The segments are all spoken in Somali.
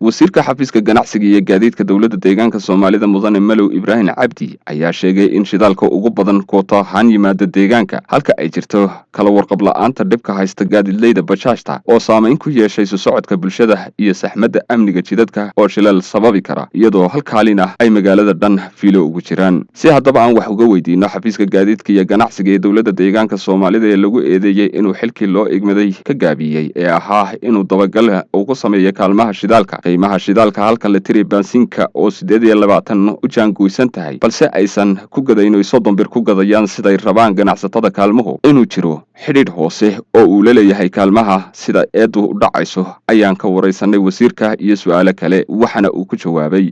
wasiirka xafiiska ganacsiga iyo gaadiidka dowladda deegaanka Soomaalida Mudane Malow Ibrahim Cabdi ayaa sheegay in shidaalka ugu badan koota ahaan yimaada deegaanka halka ay jirto kala warqab la'aanta dhibka haysta gaadiidleyda bajaajta oo saameyn ku yeeshay socodka bulshada iyo saxmadda amniga jidadka oo shilal sababi kara iyadoo halkaalina ay magaalada dhan fiilo ugu jiraan si haddaba aan wax uga weydiino xafiiska gaadiidka iyo ganacsiga ee dowladda deegaanka Soomaalida ee lagu eedeeyay inuu xilkii loo igmaday ka gaabiyay ee ahaa inuu dabagal ugu sameeyo kaalmaha shidaalka qiimaha shidaalka halka la tiri baansinka oo 28 u jaangoysan tahay balse aysan ku gadayno 30 bir ku gadayaan siday rabaan ganacsatada kaalmuhu inuu jiro xidhiidh hoose oo uu leeyahay kaalmaha sida eedu u dhacayso ayaan ka wareysanay wasiirka iyo su'aalo kale waxana uu ku jawaabay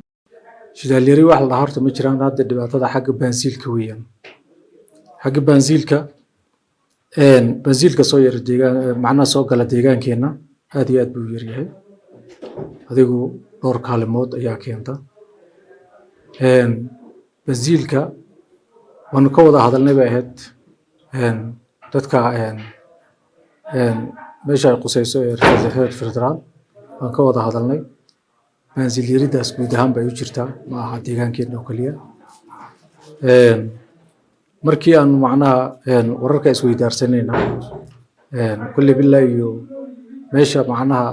shidaal yari wax la horta ma jiraan hadda dhibaatada xagga baansiilka weeyaan xagga baansiilka soo yar deegaan macna soo gala deegaankeena aad iyo aad buu yar yahay adigu dhowr kaalmood ayaa keenta baansiilka waanu ka wada hadalnay bay ahayd dadka meesha ay qusayso ee federaal waan ka wada hadalnay baansiil yaridaas guud ahaan bay u jirtaa ma aha deegaankeena oo kaliya markii aan macnaha wararka isweydaarsanayna kulli billahi iyo meesha macnaha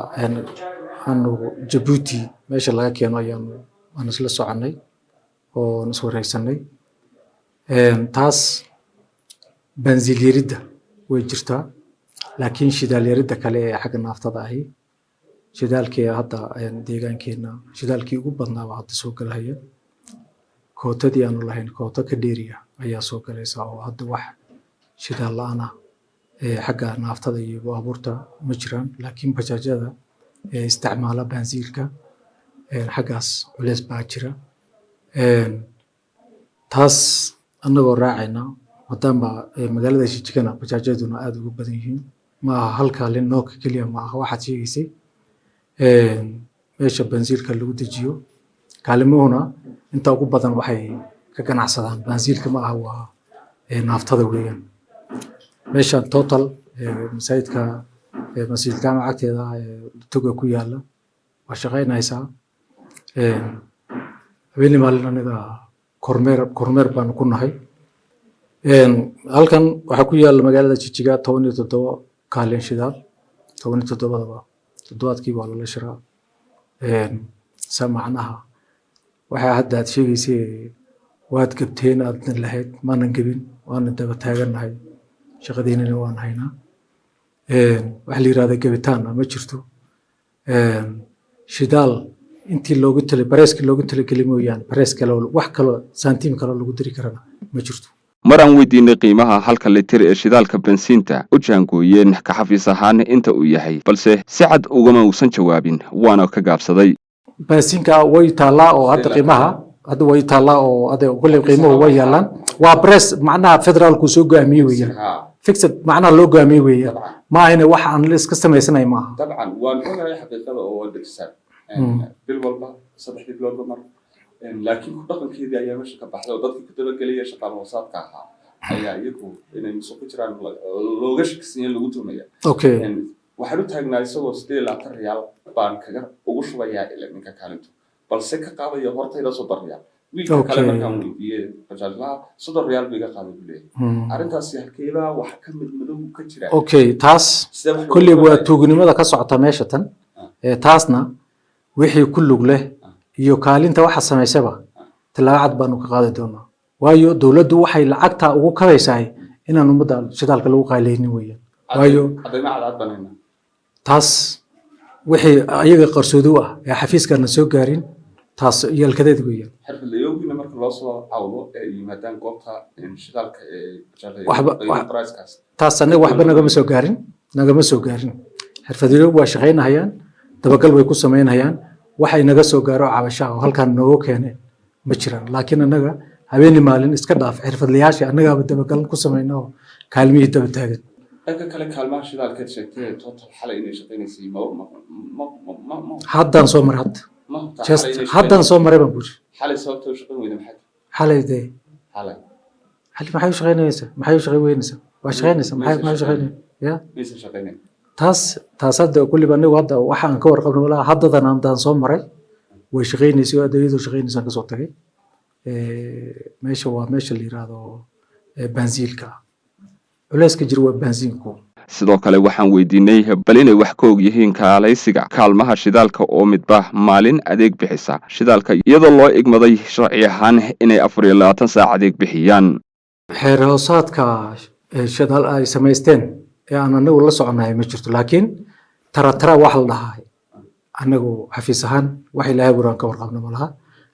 aanu Djibouti meesha laga keeno aan isla soconay oo is wareysanay taas baansiil yarida way jirtaa laakiin shidaal yarida kale ee xagga naaftada ahi shidaalkii hadda deegaankeena shidaalkii ugu badnaa hadda soo galaya kootadii aanu lahayn koota ka dheeriya ayaa soo galaysa oo hadda wax shidaal la'aan ah xagga naaftada iyo baabuurta ma jiraan laakiin bajaajada isticmaala baansiilka xaggaas culays baa jira taas annagoo raacayna maadaama magaalada Jijigana bajaajaduna aad ugu badan yihiin ma aha halkaalin nooka keliya ma aha waxaad sheegaysay meesha baansiilka lagu dejiyo kaalimuhuna inta ugu badan waxay ka ganacsadaan baansiilka ma aha waa naaftada weeyaan meesha total masaajidka masjidka magacteeda tuga ku yaala waa shaqaynaysaa habeenii maalin aniga kormeer baan ku nahay halkan waxaa ku yaala magaalada Jijiga 17 kaalin shidaal 17 toddobaadkii waa la shiraa samacnaha waxa hadda aad sheegaysay waad gabteen aadna lahayd maanan gabin waana daba taaganahay shaqadeennana waan haynaa wax la yiraahdo gabitaan ma jirto shidaal intii loogu tali bareeska loogu tali mooyaan barees kale wax kale santiim kale lagu diri karana ma jirto maraan weydiinay qiimaha halka litir ee shidaalka bensiinta u jaangooyeen ka xafiis ahaan inta uu yahay balse si cad ugama uusan jawaabin waana ka gaabsaday bensiinka way taalaa oo hadda qiimaha hadda way taalaa oo hadda kulli qiimuhu way yaalaan waa barees macnaha federaalku soo go'aamiyay weeyaan fixed macnaha loo go'aamiyay weeyaan ma ayna wax aan la iska sameysanayn ma aha dabcan waan ogahay xaqiiqada oo dhigsan bil walba 3 bilood mar laakiin ku dhaqankeedii ayaa meesha ka baxday oo dadkii ku dabagelaya shaqaale hoosaadka ahaa ayaa iyagu inay musuq jiraan looga shaqsiin lagu tuumaya okay waxaan u taagnaa isagoo 8 riyaal baan kaga ugu shubayaa ilaa ninka kaalinta balse ka qaadaya hortayda 3 riyaal wiilka kale markaan weydiiyay bajaajlaha 3 riyaal biga qaaday buleey arintaas halkeeda wax ka mid madow ka jira okay taas kulli waa tuugnimada ka socota meesha tan taasna wixii ku lug leh iyo kaalinta waxa sameysaba talaacad baanu ka qaadi doonaa waayo dawladdu waxay lacagta ugu kabaysaa inaan umada shidaalka lagu qaaleynin weeyaan waayo taas wixii ayaga qarsoodo ah ee xafiiskana soo gaarin taas yalkadeed weeyaan xirfadlayowgina marka loo soo cawdo ee yimaadaan goobta shidaalka ee taas anaga waxba nagama soo gaarin xirfadlayow waa shaqaynayaan dabagal way ku sameynayaan waxay naga soo gaaro cabasho oo halkan noogu keeneen ma jiraan laakiin anaga habeenii maalin iska dhaaf xirfadlayaasha anaga dabagal ku sameeyno kaalmihii daba taagan dadka kale kaalmaha shidaalka sheegtay total xalay inay shaqaynaysay haddan soo mar haddan soo maray baan buur xalay sababtoo shaqayn weyda maxay xalay maxay shaqaynaysaa waa shaqaynaysaa ya maysan shaqaynayn taas hadda kulliba anigu hadda waxaan ka warqabno walaa haddadan aan soo maray way shaqaynaysay hadda iyadoo shaqaynaysaan kasoo tagay meesha waa meesha la yiraahdo baansiilka culayska jira waa baansiinku sidoo kale waxaan weydiinay bal inay wax ka og yihiin kaalaysiga kaalmaha shidaalka oo midba maalin adeeg bixisa shidaalka iyadoo loo igmaday sharci ahaan inay 24 saac adeeg bixiyaan xeer hoosaadka shidaal ay samaysteen ee aan anagu la soconahay ma jirto laakiin tara wax la dhahay anagu xafiis ahaan wax ilaahay buraan ka warqabno malaha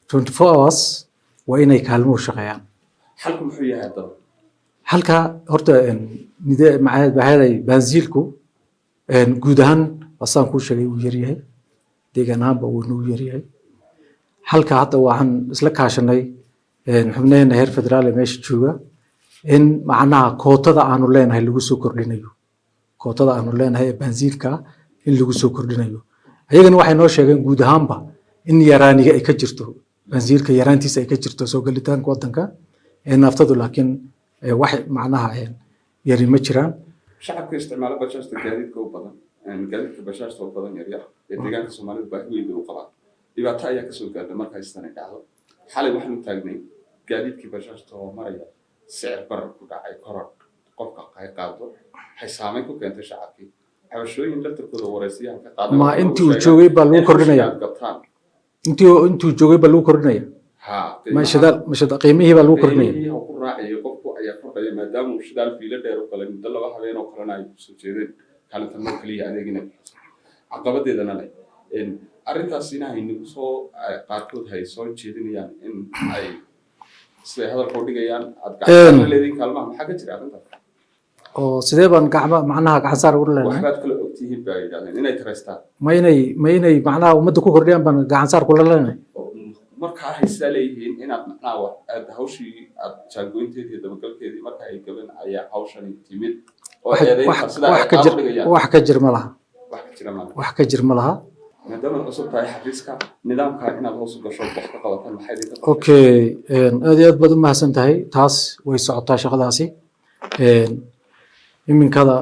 24 hours waa inay kaalmuhu shaqeeyaan halku muxuu yahay dad halka horta maxay baansiilku guud ahaan wasaan ku sheegay uu yar yahay deegaan ahaanba uu noo yar yahay halka hadda waxaan isla kaashanay xubnaheena heer federaal ee meesha jooga in macnaha kootada aanu leenahay lagu soo kordhinayo kootada aanu leenahay ee baansiilka in lagu soo kordhinayo ayagana waxay noo sheegeen guud ahaanba in yaraaniga ay ka jirto baansiilka yaraantiisa ay ka jirto soo galitaanka wadanka ee naftadu laakiin wax macnaha yari ma jiraan shacabka isticmaala bashaashta gaadiidka u badan gaadiidka bashaashta u badan yar yar ee deegaanka Soomaalidu baahi weyn u qabaan dhibaato ayaa ka soo gaartay marka ay sanad dhacdo xalay waxaan u taagnay gaadiidkii bashaashta oo maraya sicir barar ku dhacay koror qofka qaado waxay saameyn ku keentay shacabkii xabashooyin laftirkooda wareysiyaha ka qaaday ma intii uu joogay baa lagu kordhinaya intii uu joogay baa lagu kordhinaya ma shidal qiimihii baa lagu kordhinaya maadaama shidaal fiilo dheer u kala muddo 2 habeen oo kalena ay soo jeedeen kaalinta mar kaliya adeegina caqabadeedana leh arrintaasina ay nagu soo qaarkood hay soo jeedinayaan in ay sida hadalka u dhigayaan aad gacan leedin kaalmaha maxaa ka jira arrintaas oo sidee baan macnaha gacan saar u leeyahay waxaad kala ogtihiin baa yiraahdeen inay tareystaan ma inay macnaha ummadda ku kordhiyaan baan gacan saar ku leeyahay marka ay leeyihiin inaad macnaha aad hawshii aad jaangoynteedii dabagalkeedii marka ay gaban ayaa hawshani timid oo eedaynta sida wax ka jir ma laha wax ka jir ma laha maadaama cusub tahay xafiiska nidaamka inaad hoos u gasho wax ka qabataan maxay idinka okay aad iyo aad baad u mahadsan tahay taas way socotaa shaqadaasi iminkada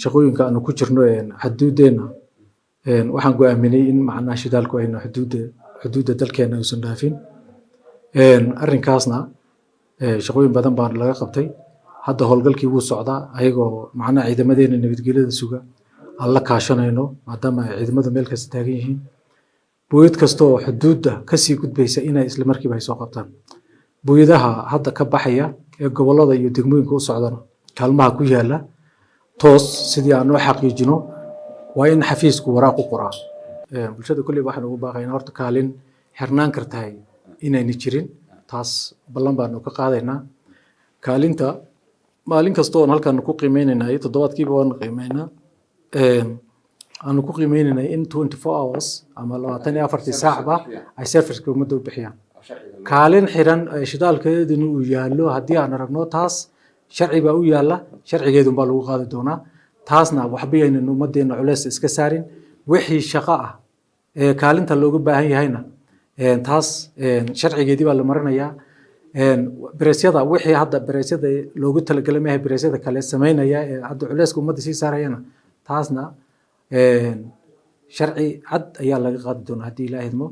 shaqooyinka aanu ku jirno xuduudeena waxaan go'aaminay in macnaha shidaalku ayna xuduudda dalkeena uusan dhaafin arrinkaasna shaqooyin badan baa laga qabtay hadda howlgalkii wuu socdaa ayagoo macnaha ciidamadeena nabadgelyada suga aan la kaashanayno maadaama ay ciidamadu meel kasta taagan yihiin booyad kasta oo xuduudda kasii gudbaysa inay isla markiiba ay soo qabtaan booyadaha hadda ka baxaya ee gobollada iyo degmooyinka u socdana kaalmaha ku yaala toos sidii aan u xaqiijino waa in xafiisku waraaq u qoraa bulshada kulli waxaan ugu baaqaynaa horta kaalin xirnaan kartahay inayna jirin taas ballan baanu ka qaadaynaa kaalinta maalin kasta oon halkaan ku qiimeynaynaa toddobaadkiiba waan qiimeynaa aanu ku qiimeynaynaa in 24 hours ama 24 saacba ay serviceka ummadda u bixiyaan kaalin xiran shidaalkeeduna uu yaallo haddii aan aragno taas sharci baa u yaalla sharcigeedun baa lagu qaadi doonaa taasna waxba aynan ummaddeena culays iska saarin wixii shaqo ah ee kaalinta looga baahan yahayna taas sharcigeedii baa la marinayaa beresyada wixii hadda beresyada loogu talagalay maahay beresyada kale sameynaya ee hadda culayska ummadda sii saarayana taasna sharci cad ayaa laga qaadi doonaa haddii ilaahay idmo